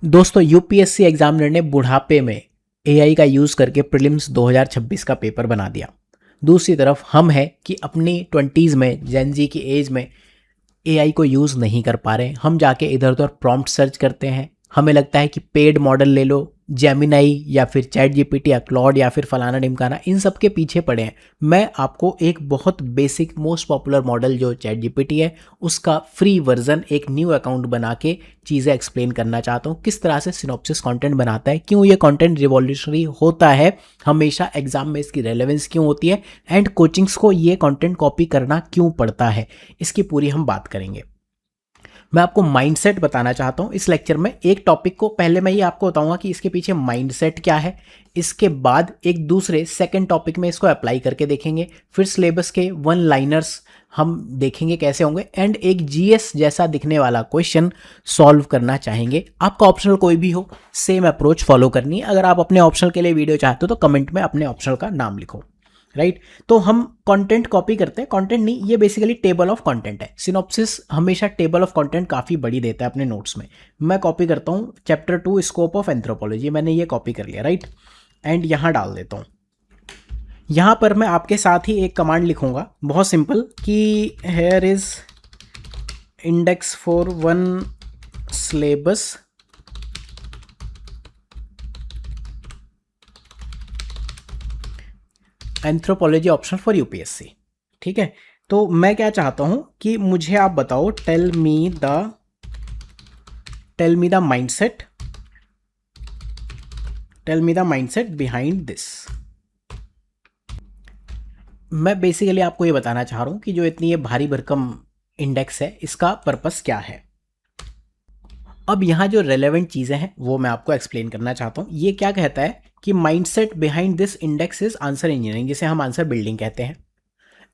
दोस्तों UPSC examiner ने बुढ़ापे में एआई का यूज़ करके प्रीलिम्स 2026 का पेपर बना दिया। दूसरी तरफ हम हैं कि अपनी 20s में जेन जी की एज में एआई को यूज़ नहीं कर पा रहे। हम जाके इधर उधर प्रॉम्प्ट सर्च करते हैं, हमें लगता है कि पेड मॉडल ले लो, जेमिनाई या फिर चैट जीपीटी या क्लॉड या फिर फलाना ढिमकाना, इन सब के पीछे पड़े हैं। मैं आपको एक बहुत बेसिक मोस्ट पॉपुलर मॉडल जो चैट जीपीटी है उसका फ्री वर्जन एक न्यू अकाउंट बना के चीज़ें एक्सप्लेन करना चाहता हूँ, किस तरह से सिनॉप्सिस कंटेंट बनाता है, क्यों ये कंटेंट रिवॉल्यूशनरी होता है, हमेशा एग्जाम में इसकी रेलेवेंस क्यों होती है, एंड कोचिंग्स को ये कंटेंट कॉपी करना क्यों पड़ता है, इसकी पूरी हम बात करेंगे। मैं आपको माइंडसेट बताना चाहता हूँ इस लेक्चर में। एक टॉपिक को पहले मैं ये आपको बताऊंगा कि इसके पीछे माइंडसेट क्या है, इसके बाद एक दूसरे सेकंड टॉपिक में इसको अप्लाई करके देखेंगे, फिर सिलेबस के वन लाइनर्स हम देखेंगे कैसे होंगे, एंड एक जीएस जैसा दिखने वाला क्वेश्चन सॉल्व करना चाहेंगे। आपका ऑप्शनल कोई भी हो, सेम अप्रोच फॉलो करनी है। अगर आप अपने ऑप्शनल के लिए वीडियो चाहते हो तो कमेंट में अपने ऑप्शनल का नाम लिखो। राइट, तो हम कंटेंट कॉपी करते हैं, कंटेंट नहीं, ये बेसिकली टेबल ऑफ कंटेंट है। सिनॉप्सिस हमेशा टेबल ऑफ कंटेंट काफ़ी बड़ी देता है अपने नोट्स में। मैं कॉपी करता हूँ चैप्टर 2 स्कोप ऑफ एंथ्रोपोलॉजी, मैंने ये कॉपी कर लिया। राइट, एंड यहाँ डाल देता हूँ। यहाँ पर मैं आपके साथ ही एक कमांड लिखूंगा बहुत सिंपल कि here is index for one syllabus anthropology option for UPSC. ठीक है, तो मैं क्या चाहता हूं कि मुझे आप बताओ, tell me the mindset behind this. मैं बेसिकली आपको ये बताना चाह रहा हूं कि जो इतनी ये भारी भरकम इंडेक्स है इसका पर्पस क्या है। अब यहाँ जो रेलेवेंट चीज़ें हैं वो मैं आपको एक्सप्लेन करना चाहता हूँ। ये क्या कहता है कि mindset behind this index is answer engineering, जिसे हम आंसर बिल्डिंग कहते हैं।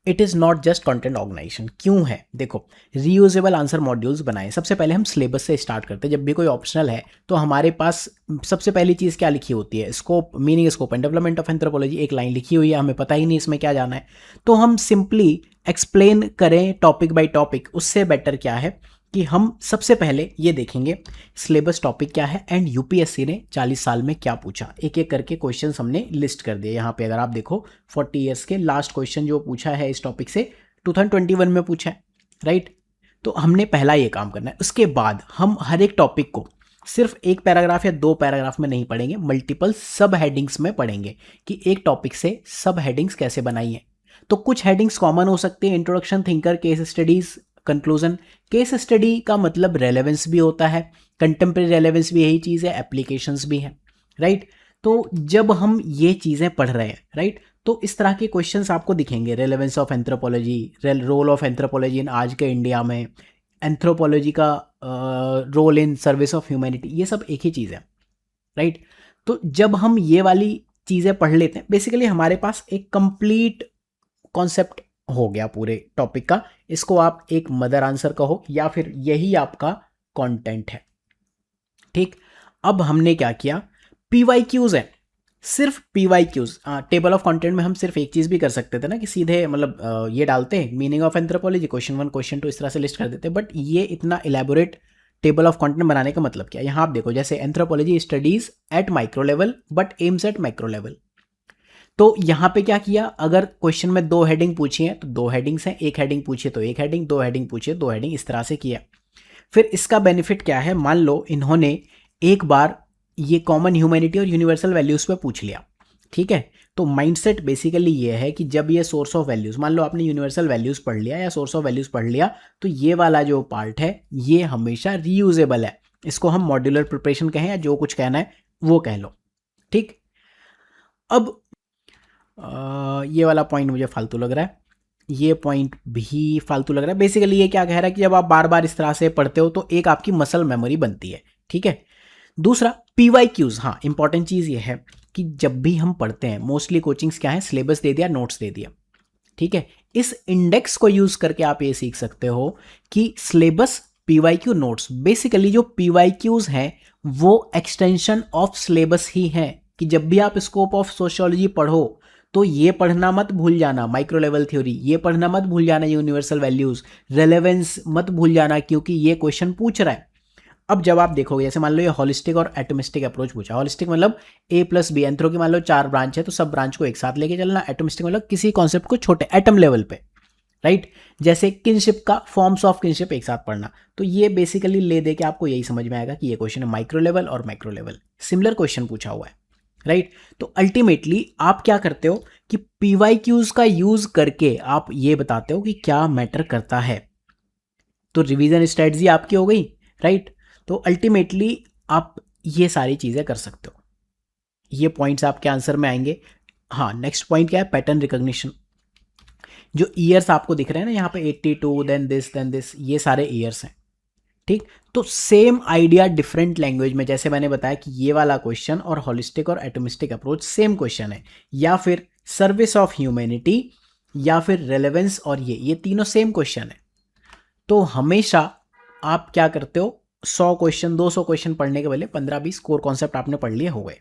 It is not just content organisation. क्यों है, देखो, रीयूजेबल आंसर मॉड्यूल्स बनाए। सबसे पहले हम सिलेबस से स्टार्ट करते हैं। जब भी कोई ऑप्शनल है तो हमारे पास सबसे पहली चीज़ क्या लिखी होती है, scope, meaning, scope and development of anthropology, एक लाइन लिखी हुई है, हमें पता ही नहीं इसमें क्या जाना है। तो हम सिंपली एक्सप्लेन करें टॉपिक बाई टॉपिक, उससे बेटर क्या है कि हम सबसे पहले ये देखेंगे सिलेबस टॉपिक क्या है एंड यूपीएससी ने 40 साल में क्या पूछा। एक एक करके क्वेश्चंस हमने लिस्ट कर दिए यहाँ पे। अगर आप देखो 40 ईयर्स के लास्ट क्वेश्चन जो पूछा है इस टॉपिक से 2021 में पूछा है। राइट, तो हमने पहला ये काम करना है। उसके बाद हम हर एक टॉपिक को सिर्फ एक पैराग्राफ या दो पैराग्राफ में नहीं पढ़ेंगे, मल्टीपल सब हेडिंग्स में पढ़ेंगे कि एक टॉपिक से सब हेडिंग्स कैसे बनाई है। तो कुछ हेडिंग्स कॉमन हो सकती है, introduction, thinker, case studies, conclusion. Case study का मतलब रेलेवेंस भी होता है, कंटेम्प्रेरी रेलेवेंस भी यही चीज़ है, एप्लीकेशंस भी है। राइट, तो जब हम ये चीज़ें पढ़ रहे हैं, राइट, तो इस तरह के क्वेश्चंस आपको दिखेंगे। Relevance of anthropology, role of anthropology in आज के इंडिया में, एंथ्रोपोलॉजी का role in service of humanity, ये सब एक ही चीज़ है। राइट, तो जब हम ये वाली चीज़ें पढ़ लेते हैं, बेसिकली हमारे पास एक कंप्लीट कॉन्सेप्ट हो गया पूरे टॉपिक का। इसको आप एक मदर आंसर कहो या फिर यही आपका कंटेंट है। ठीक, अब हमने क्या किया, पीवाईक्यूज है, सिर्फ पीवाईक्यूज। टेबल ऑफ कंटेंट में हम सिर्फ एक चीज़ भी कर सकते थे ना कि सीधे मतलब ये डालते meaning of anthropology, question 1 question 2 इस तरह से लिस्ट कर देते, बट ये इतना इलेबोरेट टेबल ऑफ कंटेंट बनाने का मतलब क्या। यहाँ आप देखो, जैसे anthropology studies eight micro level but aims at micro level. तो यहाँ पे क्या किया, अगर क्वेश्चन में 2 हेडिंग पूछी है तो 2 हेडिंग्स हैं, एक हेडिंग पूछी तो एक हेडिंग, 2 हेडिंग पूछी 2 हेडिंग, इस तरह से किया। फिर इसका बेनिफिट क्या है, मान लो इन्होंने एक बार ये कॉमन ह्यूमैनिटी और यूनिवर्सल वैल्यूज पे पूछ लिया। ठीक है, तो माइंडसेट बेसिकली ये है कि जब ये सोर्स ऑफ वैल्यूज, मान लो आपने यूनिवर्सल वैल्यूज पढ़ लिया या सोर्स ऑफ वैल्यूज पढ़ लिया, तो ये वाला जो पार्ट है ये हमेशा रीयूजेबल है। इसको हम मॉड्यूलर प्रिपरेशन कहें या जो कुछ कहना है वो कह लो। ठीक, अब ये वाला पॉइंट मुझे फालतू लग रहा है, ये पॉइंट भी फालतू लग रहा है। बेसिकली ये क्या कह रहा है कि जब आप बार बार इस तरह से पढ़ते हो तो एक आपकी मसल मेमोरी बनती है। ठीक है, दूसरा पीवाईक्यूज। हाँ, इंपॉर्टेंट चीज़ ये है कि जब भी हम पढ़ते हैं, मोस्टली कोचिंग्स क्या है, सिलेबस दे दिया, नोट्स दे दिया। ठीक है, इस इंडेक्स को यूज करके आप ये सीख सकते हो कि सिलेबस, पीवाईक्यू, नोट्स। बेसिकली जो पीवाईक्यूज हैं वो एक्सटेंशन ऑफ सिलेबस ही है कि जब भी आप स्कोप ऑफ सोशियोलॉजी पढ़ो तो ये पढ़ना मत भूल जाना माइक्रो लेवल थ्योरी, ये पढ़ना मत भूल जाना यूनिवर्सल वैल्यूज, रेलेवेंस मत भूल जाना, क्योंकि ये क्वेश्चन पूछ रहा है। अब जब आप देखोगे, जैसे मान लो ये हॉलिस्टिक और एटोमिस्टिक अप्रोच पूछा। हॉलिस्टिक मतलब A+B, एंथ्रो की मान लो 4 ब्रांच है तो सब ब्रांच को एक साथ लेके चलना। एटोमिस्टिक मतलब किसी कॉन्सेप्ट को छोटे एटम लेवल पे, राइट। जैसे किनशिप का फॉर्म्स ऑफ किनशिप एक साथ पढ़ना। तो ये बेसिकली ले दे के आपको यही समझ में आएगा कि ये क्वेश्चन है माइक्रो लेवल और मैक्रो लेवल, सिमिलर क्वेश्चन पूछा हुआ है, राइट। तो अल्टीमेटली आप क्या करते हो कि PYQs का यूज करके आप ये बताते हो कि क्या मैटर करता है। तो रिवीजन स्ट्रेटजी आपकी हो गई, राइट। तो अल्टीमेटली आप ये सारी चीज़ें कर सकते हो, ये पॉइंट्स आपके आंसर में आएंगे। हाँ, नेक्स्ट पॉइंट क्या है, पैटर्न रिकॉग्निशन। जो ईयर्स आपको दिख रहे हैं ना यहाँ पे 82 देन दिस, ये सारे ईयर्स हैं, ठीक। तो सेम आइडिया डिफरेंट लैंग्वेज में, जैसे मैंने बताया कि ये वाला क्वेश्चन और हॉलिस्टिक और एटोमिस्टिक अप्रोच सेम क्वेश्चन है, या फिर सर्विस ऑफ ह्यूमैनिटी, या फिर रेलेवेंस, और ये तीनों सेम क्वेश्चन है। तो हमेशा आप क्या करते हो, 100 क्वेश्चन 200 क्वेश्चन पढ़ने के पहले 15-20 कोर कॉन्सेप्ट आपने पढ़ लिए हो गए।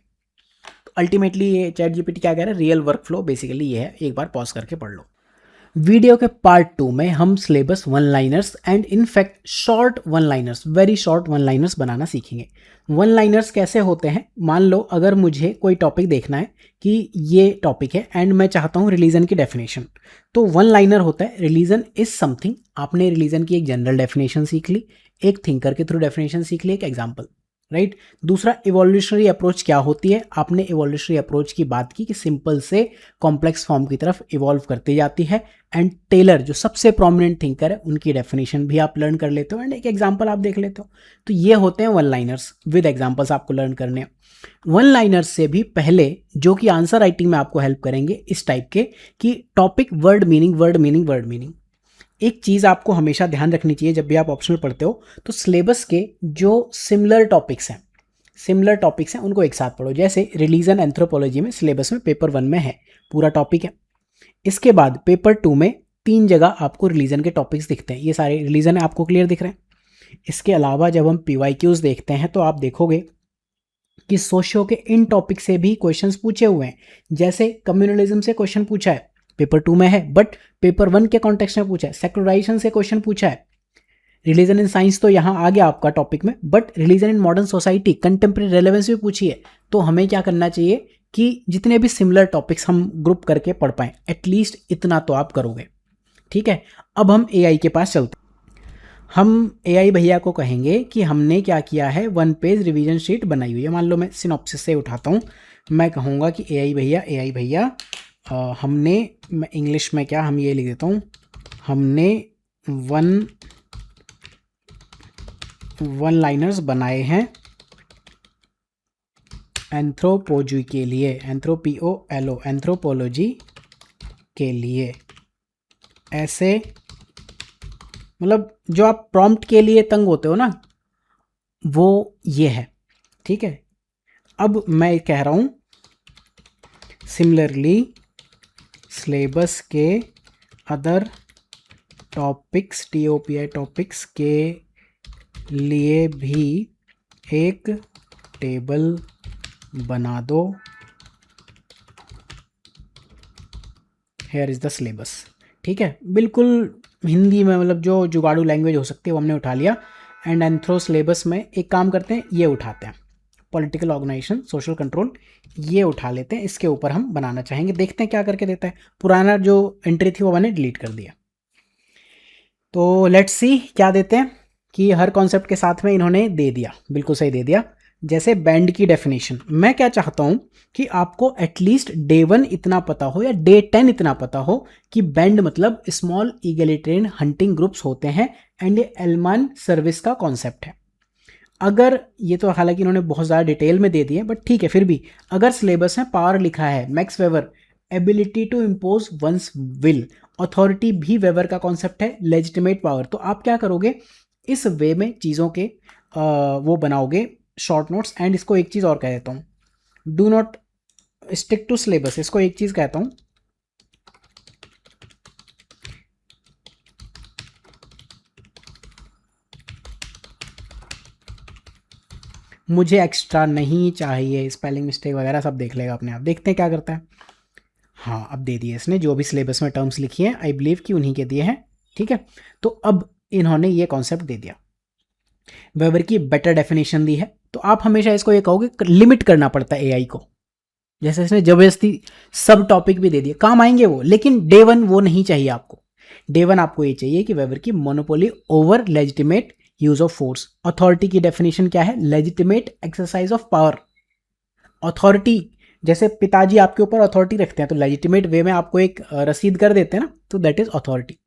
तो अल्टीमेटली ये ChatGPT क्या कह रहा है, रियल वर्क फ्लो बेसिकली ये है, एक बार पॉज करके पढ़ लो। वीडियो के पार्ट 2 में हम syllabus one liners and in fact short one liners, very short one liners बनाना सीखेंगे। वन लाइनर्स कैसे होते हैं, मान लो अगर मुझे कोई टॉपिक देखना है कि ये टॉपिक है एंड मैं चाहता हूँ रिलीजन की डेफिनेशन, तो वन लाइनर होता है रिलीजन इज समथिंग। आपने रिलीजन की एक जनरल डेफिनेशन सीख ली, एक थिंकर के थ्रू डेफिनेशन सीख ली, एक एग्जाम्पल, राइट। दूसरा इवोल्यूशनरी अप्रोच क्या होती है, आपने इवोल्यूशनरी अप्रोच की बात की कि सिंपल से कॉम्प्लेक्स फॉर्म की तरफ इवॉल्व करती जाती है। एंड टेलर जो सबसे प्रोमिनेंट थिंकर है उनकी डेफिनेशन भी आप लर्न कर लेते हो एंड एक एग्जांपल आप देख लेते हो। तो ये होते हैं वन लाइनर्स, विद एग्जांपल्स आपको लर्न करने हैं। वन लाइनर्स से भी पहले जो कि आंसर राइटिंग में आपको हेल्प करेंगे इस टाइप के, कि topic word meaning word meaning word meaning. एक चीज़ आपको हमेशा ध्यान रखनी चाहिए जब भी आप ऑप्शनल पढ़ते हो, तो सिलेबस के जो सिमिलर टॉपिक्स हैं उनको एक साथ पढ़ो। जैसे रिलीजन एंथ्रोपोलॉजी में सिलेबस में पेपर 1 में है, पूरा टॉपिक है। इसके बाद पेपर 2 में 3 जगह आपको रिलीजन के टॉपिक्स दिखते हैं, ये सारे रिलीजन आपको क्लियर दिख रहे हैं। इसके अलावा जब हम PYQs देखते हैं तो आप देखोगे कि सोशियो के इन टॉपिक से भी क्वेश्चंस पूछे हुए हैं। जैसे कम्युनलिज्म से क्वेश्चन पूछा है, पेपर 2 में है, बट पेपर 1 के कॉन्टेक्स्ट में पूछा है। सेक्युलराइजेशन से क्वेश्चन पूछा है। रिलीजन इन साइंस तो यहाँ आ गया आपका टॉपिक में, but religion in modern society contemporary relevance भी पूछी है। तो हमें क्या करना चाहिए कि जितने भी सिमिलर टॉपिक्स हम ग्रुप करके पढ़ पाएं, एटलीस्ट इतना तो आप करोगे, ठीक है। अब हम AI के पास चलते हैं। हम AI भैया को कहेंगे कि हमने क्या किया है, 1 पेज रिवीजन शीट बनाई हुई है। मान लो मैं सिनॉप्सिस से उठाता हूँ, मैं कहूँगा कि AI भैया हमने, मैं इंग्लिश में क्या, हम ये लिख देता हूँ, हमने वन लाइनर्स बनाए हैं एंथ्रोपोलॉजी के लिए, एंथ्रोपोलॉजी के लिए। ऐसे मतलब जो आप प्रॉम्प्ट के लिए तंग होते हो ना, वो ये है, ठीक है। अब मैं कह रहा हूँ सिमिलरली सिलेबस के अदर टॉपिक्स, TOPI टॉपिक्स के लिए भी एक टेबल बना दो, हेयर इज द सिलेबस, ठीक है। बिल्कुल हिंदी में, मतलब जो जुगाड़ू लैंग्वेज हो सकती है वो हमने उठा लिया। एंड एंथ्रो सिलेबस में एक काम करते हैं, ये उठाते हैं, पॉलिटिकल ऑर्गेनाइजेशन, सोशल कंट्रोल, ये उठा लेते हैं, इसके ऊपर हम बनाना चाहेंगे। देखते हैं क्या करके देता है। पुराना जो एंट्री थी वो मैंने डिलीट कर दिया। तो लेट्स सी क्या देते हैं, कि हर कॉन्सेप्ट के साथ में इन्होंने दे दिया, बिल्कुल सही दे दिया। जैसे बैंड की डेफिनेशन, मैं क्या चाहता हूं कि आपको एटलीस्ट डे 1 इतना पता हो या डे 10 इतना पता हो कि बैंड मतलब स्मॉल ईगलिटेरियन हंटिंग ग्रुप्स होते हैं एंड ये एलमान सर्विस का कॉन्सेप्ट है। अगर ये तो हालांकि इन्होंने बहुत ज़्यादा डिटेल में दे दिए, बट ठीक है, फिर भी अगर सिलेबस में पावर लिखा है, Max Weber, ability to impose one's will, authority भी वेबर का कॉन्सेप्ट है, लेजिटिमेट पावर, तो आप क्या करोगे, इस वे में चीज़ों के वो बनाओगे शॉर्ट नोट्स। एंड इसको एक चीज़ और कह देता हूँ, do not stick to syllabus, इसको एक चीज़ कहता हूँ, मुझे एक्स्ट्रा नहीं चाहिए, स्पेलिंग मिस्टेक वगैरह सब देख लेगा अपने आप। देखते हैं क्या करता है। हाँ, अब दे दिए इसने, जो भी सिलेबस में टर्म्स लिखी हैं आई बिलीव कि उन्हीं के दिए हैं, ठीक है। तो अब इन्होंने ये कॉन्सेप्ट दे दिया, वेबर की बेटर डेफिनेशन दी है, तो आप हमेशा इसको ये कहोगे लिमिट करना पड़ता है एआई को। जैसे इसने जबरदस्ती सब टॉपिक भी दे दिए, काम आएंगे वो, लेकिन डे वन वो नहीं चाहिए आपको। डे वन आपको ये चाहिए कि वेबर की monopoly over legitimate use of force. Authority की डेफिनेशन क्या है? Legitimate exercise of power. Authority, जैसे पिताजी आपके ऊपर अथॉरिटी रखते हैं तो लेजिटिमेट वे में आपको एक रसीद कर देते हैं ना, तो दैट इज अथॉरिटी।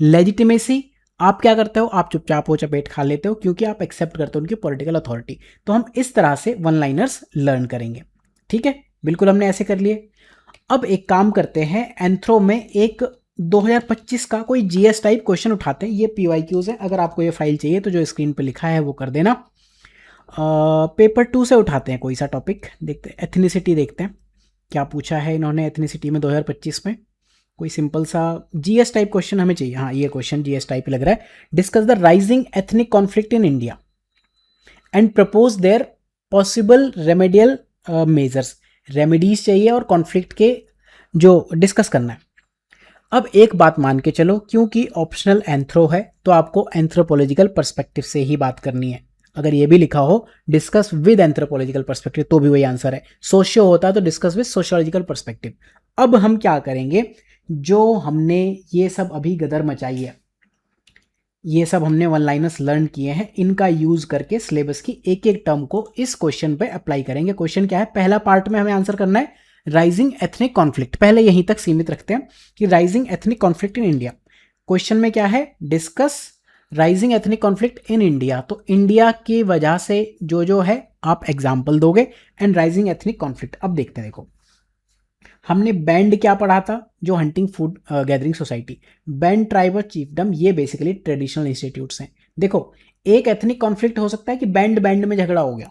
लेजिटिमेसी, आप क्या करते हो? आप चुपचाप हो, चपेट खा लेते हो, क्योंकि आप एक्सेप्ट करते हो उनकी पॉलिटिकल अथॉरिटी। तो हम इस तरह से वन लाइनर्स लर्न करेंगे, ठीक है? बिल्कुल हमने ऐसे कर लिए। अब एक काम करते हैं, एंथ्रो में एक 2025 का कोई जीएस टाइप क्वेश्चन उठाते हैं। ये पीवाईक्यूज है, अगर आपको ये फाइल चाहिए तो जो स्क्रीन पे लिखा है वो कर देना। पेपर 2 से उठाते हैं कोई सा टॉपिक, देखते हैं एथनिसिटी, देखते हैं क्या पूछा है इन्होंने एथनिसिटी में 2025 में। कोई सिंपल सा जीएस टाइप क्वेश्चन हमें चाहिए। हाँ, ये क्वेश्चन जीएस टाइप लग रहा है। Discuss the rising ethnic conflict in India and propose their possible remedial measures. Remedies चाहिए और कॉन्फ्लिक्ट के जो डिस्कस करना है। अब एक बात मान के चलो, क्योंकि ऑप्शनल एंथ्रो है तो आपको एंथ्रोपोलॉजिकल पर्सपेक्टिव से ही बात करनी है। अगर ये भी लिखा हो डिस्कस विद एंथ्रोपोलॉजिकल पर्सपेक्टिव तो भी वही आंसर है। सोशियो होता तो डिस्कस विद सोशियोलॉजिकल पर्सपेक्टिव। अब हम क्या करेंगे, जो हमने ये सब अभी गदर मचाई है, ये सब हमने वन लाइनर्स लर्न किए हैं, इनका यूज करके सिलेबस की एक एक टर्म को इस क्वेश्चन पे अप्लाई करेंगे। क्वेश्चन क्या है? पहला पार्ट में हमें आंसर करना है राइजिंग एथनिक कॉन्फ्लिक्ट। पहले यहीं तक सीमित रखते हैं कि rising ethnic conflict in India. Question में क्या है? Discuss rising ethnic conflict in India. तो इंडिया की वजह से जो है आप एग्जाम्पल दोगे एंड राइजिंग एथनिक कॉन्फ्लिक्ट। अब देखते हैं, देखो हमने बैंड क्या पढ़ा था, जो hunting food gathering society, band, tribe और चीफडम, ये बेसिकली ट्रेडिशनल इंस्टीट्यूट्स हैं। देखो, एक एथनिक कॉन्फ्लिक्ट हो सकता है कि बैंड बैंड में झगड़ा हो गया,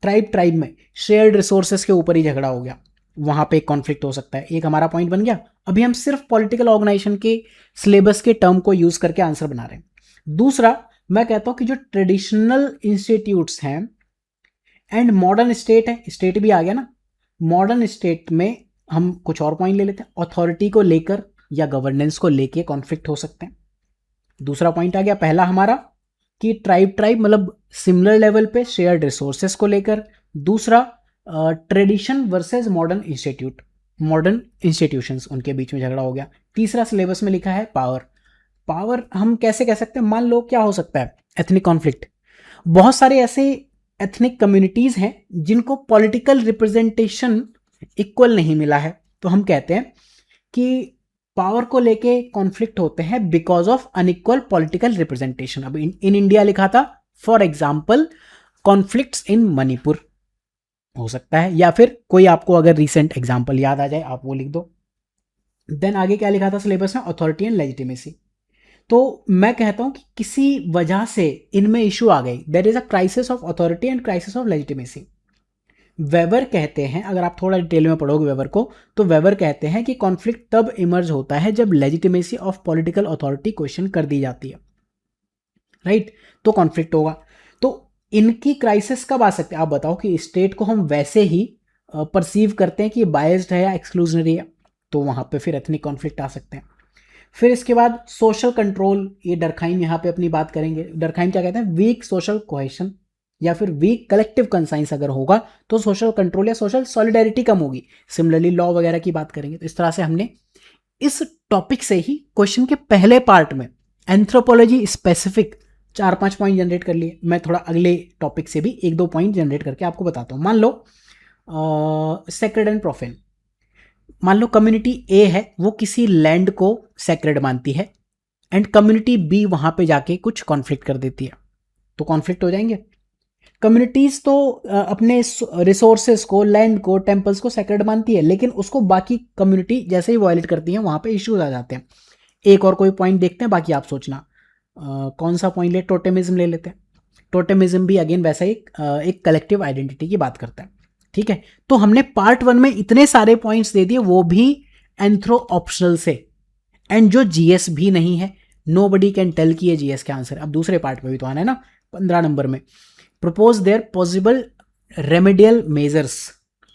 ट्राइब ट्राइब में, शेयर्ड रिसोर्सेस के ऊपर ही झगड़ा हो गया, वहां पे एक कॉन्फ्लिक्ट हो सकता है। एक हमारा पॉइंट बन गया। अभी हम सिर्फ पॉलिटिकल ऑर्गेनाइजेशन के सिलेबस के टर्म को यूज करके आंसर बना रहे हैं। दूसरा, मैं कहता हूं कि जो ट्रेडिशनल इंस्टीट्यूट्स हैं एंड मॉडर्न स्टेट है, स्टेट भी आ गया ना, मॉडर्न स्टेट में हम कुछ और पॉइंट ले लेते हैं। अथॉरिटी को लेकर या गवर्नेंस को लेकर कॉन्फ्लिक्ट हो सकते हैं। दूसरा पॉइंट आ गया पहला हमारा कि ट्राइब ट्राइब मतलब सिमिलर लेवल पे शेयर्ड रिसोर्सेस को लेकर। दूसरा, tradition versus modern institute, modern institutions, उनके बीच में झगड़ा हो गया। तीसरा, सिलेबस में लिखा है पावर। पावर हम कैसे कह सकते हैं? मान लो क्या हो सकता है एथनिक कॉन्फ्लिक्ट, बहुत सारे ऐसे एथनिक कम्युनिटीज हैं जिनको पॉलिटिकल रिप्रेजेंटेशन इक्वल नहीं मिला है, तो हम कहते हैं कि पावर को लेके कॉन्फ्लिक्ट होते हैं because of unequal political representation. अब इन इंडिया लिखा था, फॉर एग्जाम्पल कॉन्फ्लिक्ट्स इन मणिपुर हो सकता है, या फिर कोई आपको अगर रिसेंट एग्जाम्पल याद आ जाए आप वो लिख दो। देन आगे क्या लिखा था सिलेबस में? Authority and legitimacy. तो मैं कहता हूं कि किसी वजह से इनमें इशू आ गई, there is a crisis of authority and crisis of legitimacy. Weber कहते हैं, अगर आप थोड़ा डिटेल में पढ़ोगे वेबर को, तो वेबर कहते हैं कि कॉन्फ्लिक्ट तब इमर्ज होता है जब legitimacy of political authority question कर दी जाती है, राइट? तो कॉन्फ्लिक्ट होगा। तो इनकी क्राइसिस कब आ सकते हैं? आप बताओ कि स्टेट को हम वैसे ही परसीव करते हैं कि बायस्ड है या एक्सक्लूजनरी है, तो वहां पे फिर एथनिक कॉन्फ्लिक्ट आ सकते हैं। फिर इसके बाद सोशल कंट्रोल, ये डरखाइम यहाँ पे अपनी बात करेंगे। डरखाइम क्या कहते हैं? वीक सोशल कोहेशन या फिर वीक कलेक्टिव कंसाइंस अगर होगा तो सोशल कंट्रोल या सोशल सॉलिडेरिटी कम होगी। सिमिलरली लॉ वगैरह की बात करेंगे। तो इस तरह से हमने इस टॉपिक से ही क्वेश्चन के पहले पार्ट में एंथ्रोपोलॉजी स्पेसिफिक 4-5 पॉइंट जनरेट कर लिए। मैं थोड़ा अगले टॉपिक से भी 1-2 पॉइंट जनरेट करके आपको बताता हूँ। मान लो सेक्रेड एंड प्रोफेन, मान लो कम्युनिटी ए है, वो किसी लैंड को सेक्रेड मानती है एंड कम्युनिटी बी वहां पे जाके कुछ कॉन्फ्लिक्ट कर देती है, तो कॉन्फ्लिक्ट हो जाएंगे। कम्युनिटीज तो अपने रिसोर्सेस को, लैंड को, टेम्पल्स को सेक्रेड मानती है, लेकिन उसको बाकी कम्युनिटी जैसे ही वायलेट करती है वहां पे इश्यूज आ जाते हैं। एक और कोई पॉइंट देखते हैं, बाकी आप सोचना कौन सा पॉइंट ले। टोटेमिज्म ले लेते हैं। टोटेमिज्म भी अगेन वैसा एक कलेक्टिव आइडेंटिटी की बात करता है, ठीक है? तो हमने पार्ट 1 में इतने सारे पॉइंट्स दे दिए, वो भी एंथ्रो ऑप्शनल से, एंड जो जीएस भी नहीं है। नोबडी कैन टेल कि ये जीएस का आंसर। अब दूसरे पार्ट में भी तो आना है ना, 15 नंबर में, propose their possible remedial measures,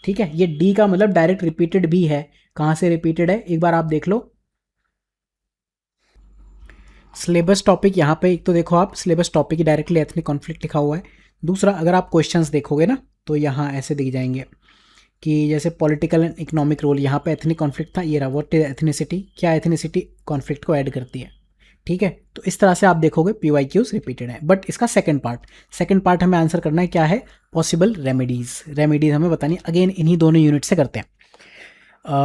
ठीक है? ये डी का मतलब डायरेक्ट रिपीटेड भी है। कहां से रिपीटेड है एक बार आप देख लो। सिलेबस टॉपिक यहाँ पे एक तो देखो आप, सिलेबस टॉपिक ही डायरेक्टली एथनिक कॉन्फ्लिक्ट लिखा हुआ है। दूसरा अगर आप क्वेश्चंस देखोगे ना तो यहाँ ऐसे दिख जाएंगे कि जैसे पॉलिटिकल एंड इकोनॉमिक रोल, यहाँ पे एथनिक कॉन्फ्लिक्ट था, ये रहा व्हाट इज एथनिसिटी, क्या एथनिसिटी कॉन्फ्लिक्ट को ऐड करती है। ठीक है, तो इस तरह से आप देखोगे PYQs रिपीटेड है। बट इसका सेकंड पार्ट हमें आंसर करना है क्या है, पॉसिबल रेमेडीज हमें बतानी है। अगेन इन्हीं दोनों यूनिट से करते हैं।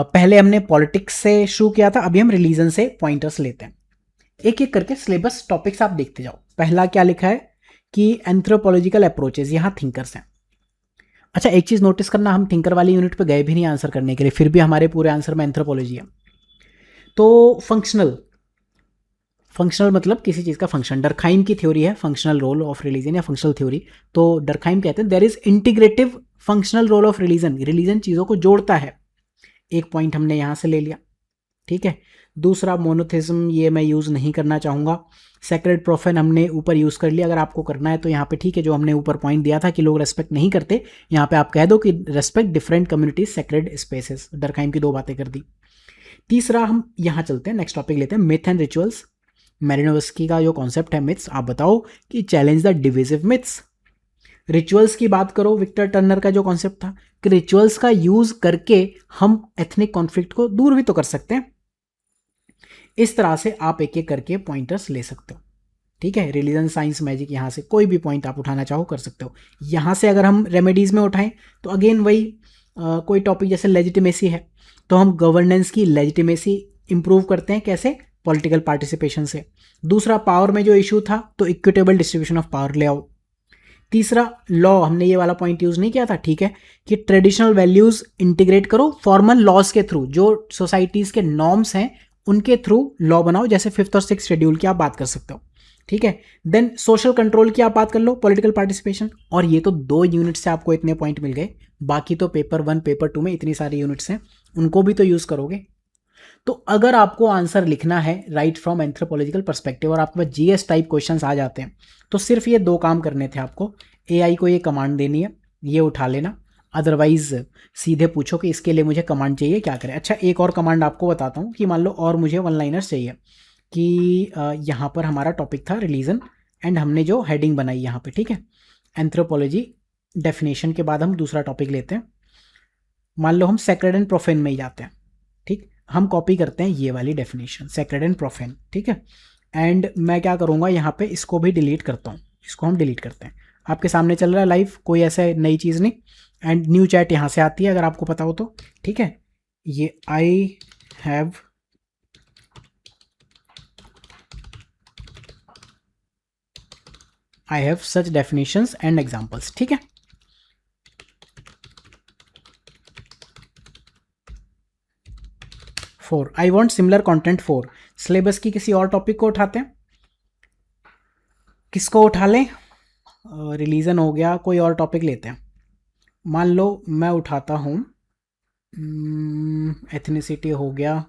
पहले हमने पॉलिटिक्स से शुरू किया था, अभी हम रिलीजन से पॉइंटर्स लेते हैं। एक एक करके सिलेबस टॉपिक्स आप देखते जाओ। पहला क्या लिखा है कि एंथ्रोपोलॉजिकल अप्रोचेस, यहाँ थिंकर्स हैं। अच्छा एक चीज़ नोटिस करना, हम थिंकर वाली यूनिट पे गए भी नहीं आंसर करने के लिए, फिर भी हमारे पूरे आंसर में एंथ्रोपोलॉजी है। तो फंक्शनल मतलब किसी चीज़ का फंक्शन, डरखाइम की थ्योरी है फंक्शनल रोल ऑफ रिलीजन या फंक्शनल थ्योरी। तो डरखाइम कहते हैं there is integrative functional role of religion चीज़ों को जोड़ता है। एक पॉइंट हमने यहाँ से ले लिया। ठीक है, दूसरा मोनोथिज्म, ये मैं यूज़ नहीं करना चाहूँगा। सेक्रेड प्रोफेन हमने ऊपर यूज़ कर लिया, अगर आपको करना है तो यहाँ पे ठीक है, जो हमने ऊपर पॉइंट दिया था कि लोग रेस्पेक्ट नहीं करते, यहाँ पे आप कह दो कि respect different communities sacred spaces. Durkheim की 2 बातें कर दी। तीसरा हम यहाँ चलते हैं, नेक्स्ट टॉपिक लेते हैं, मिथ एंड रिचुअल्स। मैरिनोवस्की का जो कॉन्सेप्ट है मिथ्स, आप बताओ कि challenge the divisive myths. Rituals की बात करो, विक्टर टर्नर का जो कॉन्सेप्ट था कि रिचुअल्स का यूज करके हम एथनिक कॉन्फ्लिक्ट को दूर भी तो कर सकते हैं। इस तरह से आप एक एक करके पॉइंटर्स ले सकते हो। ठीक है, रिलीजन, साइंस, मैजिक, यहाँ से कोई भी पॉइंट आप उठाना चाहो कर सकते हो। यहाँ से अगर हम रेमेडीज में उठाएं तो अगेन वही कोई टॉपिक जैसे लेजिटिमेसी है, तो हम गवर्नेंस की लेजिटिमेसी इंप्रूव करते हैं कैसे, पॉलिटिकल पार्टिसिपेशन से। दूसरा पावर में जो इशू था तो इक्विटेबल डिस्ट्रीब्यूशन ऑफ पावर ले आओ। तीसरा लॉ, हमने ये वाला पॉइंट यूज नहीं किया था, ठीक है, कि ट्रेडिशनल वैल्यूज इंटीग्रेट करो फॉर्मल लॉज के थ्रू, जो सोसाइटीज के नॉर्म्स हैं उनके थ्रू लॉ बनाओ, जैसे 5th और 6th शेड्यूल की आप बात कर सकते हो। ठीक है, देन सोशल कंट्रोल की आप बात कर लो, पॉलिटिकल पार्टिसिपेशन। और ये तो 2 यूनिट से आपको इतने पॉइंट मिल गए, बाकी तो पेपर 1 पेपर 2 में इतनी सारी यूनिट्स हैं, उनको भी तो यूज करोगे। तो अगर आपको आंसर लिखना है राइट फ्रॉम एंथ्रोपोलॉजिकल पर्सपेक्टिव और आपके पास GS टाइप क्वेश्चंस आ जाते हैं, तो सिर्फ ये 2 काम करने थे आपको। AI को ये कमांड देनी है, ये उठा लेना, अदरवाइज सीधे पूछो कि इसके लिए मुझे कमांड चाहिए, क्या करें। अच्छा एक और कमांड आपको बताता हूँ कि मान लो और मुझे 1 लाइनर्स चाहिए कि यहाँ पर हमारा टॉपिक था रिलीजन एंड हमने जो हेडिंग बनाई यहाँ पे, ठीक है, एंथ्रोपोलॉजी डेफिनेशन के बाद हम दूसरा टॉपिक लेते हैं। मान लो हम सेक्रेड एंड प्रोफेन में ही जाते हैं। ठीक, हम कॉपी करते हैं ये वाली डेफिनेशन सेक्रेड एंड प्रोफेन। ठीक है, एंड मैं क्या करूँगा यहाँ पे इसको भी डिलीट करता हूँ, इसको हम डिलीट करते हैं। आपके सामने चल रहा है लाइव, कोई ऐसे नई चीज़ नहीं। एंड न्यू चैट यहाँ से आती है अगर आपको पता हो तो। ठीक है, ये I have such definitions and examples. ठीक है, I want similar content 4। Syllabus की किसी और टॉपिक को उठाते हैं, किसको उठा लें, रिलीजन हो गया, कोई और टॉपिक लेते हैं। मान लो मैं उठाता हूँ एथनिसिटी हो गया,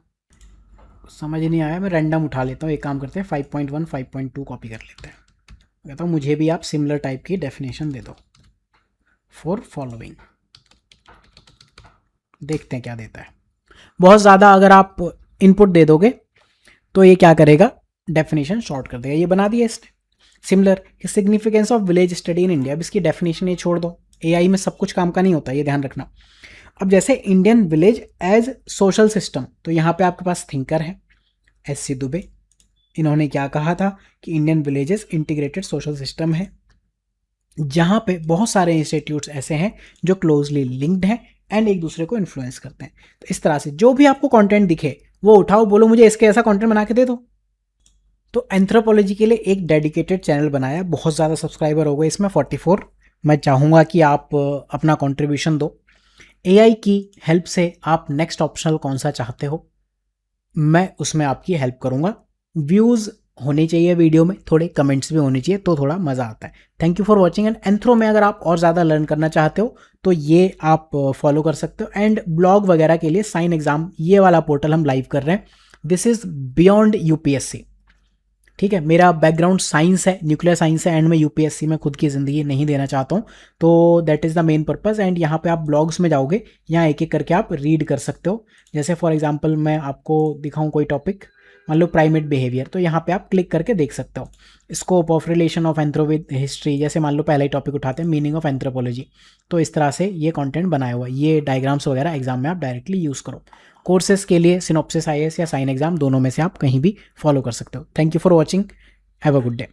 समझ नहीं आया, मैं रैंडम उठा लेता हूँ। एक काम करते हैं 5.1 5.2 कॉपी कर लेते हैं। कहता हूँ मुझे भी आप सिमिलर टाइप की डेफिनेशन दे दो फॉर फॉलोइंग, देखते हैं क्या देता है। बहुत ज़्यादा अगर आप इनपुट दे दोगे तो ये क्या करेगा, डेफिनेशन शॉर्ट कर देगा। ये बना दिया इसने similar, significance of village study in India. अब इसकी डेफिनेशन ये छोड़ दो, AI में सब कुछ काम का नहीं होता, ये ध्यान रखना। अब जैसे Indian village as social system, तो यहाँ पे आपके पास थिंकर है SC दुबे, इन्होंने क्या कहा था कि Indian villages integrated social system है जहाँ पे बहुत सारे इंस्टीट्यूट्स ऐसे हैं जो क्लोजली लिंक्ड हैं एंड एक दूसरे को इन्फ्लुएंस करते हैं। तो इस तरह से जो भी आपको कंटेंट दिखे वो उठाओ, बोलो मुझे इसके ऐसा कंटेंट बना के दे दो। तो एंथ्रोपोलॉजी के लिए एक डेडिकेटेड चैनल बनाया, बहुत ज़्यादा सब्सक्राइबर हो गए इसमें 44। मैं चाहूँगा कि आप अपना कंट्रीब्यूशन दो। AI की हेल्प से आप नेक्स्ट ऑप्शनल कौन सा चाहते हो, मैं उसमें आपकी हेल्प करूँगा। व्यूज़ होने चाहिए वीडियो में, थोड़े कमेंट्स भी होने चाहिए तो थोड़ा मज़ा आता है। Thank you for watching. And anthro में अगर आप और ज़्यादा लर्न करना चाहते हो तो ये आप फॉलो कर सकते हो। एंड ब्लॉग वगैरह के लिए साइन एग्ज़ाम, ये वाला पोर्टल हम लाइव कर रहे हैं, दिस इज़ बियॉन्ड UPSC। ठीक है, मेरा बैकग्राउंड साइंस है, न्यूक्लियर साइंस है, एंड मैं UPSC में खुद की ज़िंदगी नहीं देना चाहता हूँ, तो that is the main purpose. And यहाँ पे आप ब्लॉग्स में जाओगे, यहाँ एक एक करके आप रीड कर सकते हो। जैसे फॉर एग्जांपल मैं आपको दिखाऊँ कोई टॉपिक, मान लो प्राइमेट बिहेवियर, तो यहाँ पे आप क्लिक करके देख सकते हो। Scope of relation of anthro with history, जैसे मान लो पहला ही टॉपिक उठाते हैं मीनिंग ऑफ एंथ्रोपोलॉजी, तो इस तरह से ये कंटेंट बनाया हुआ है। ये डायग्राम्स वगैरह एग्जाम में आप डायरेक्टली यूज़ करो। कोर्सेज के लिए सिनॉप्सिस IAS या साइन एग्जाम दोनों में से आप कहीं भी फॉलो कर सकते हो। Thank you for watching, have a good day.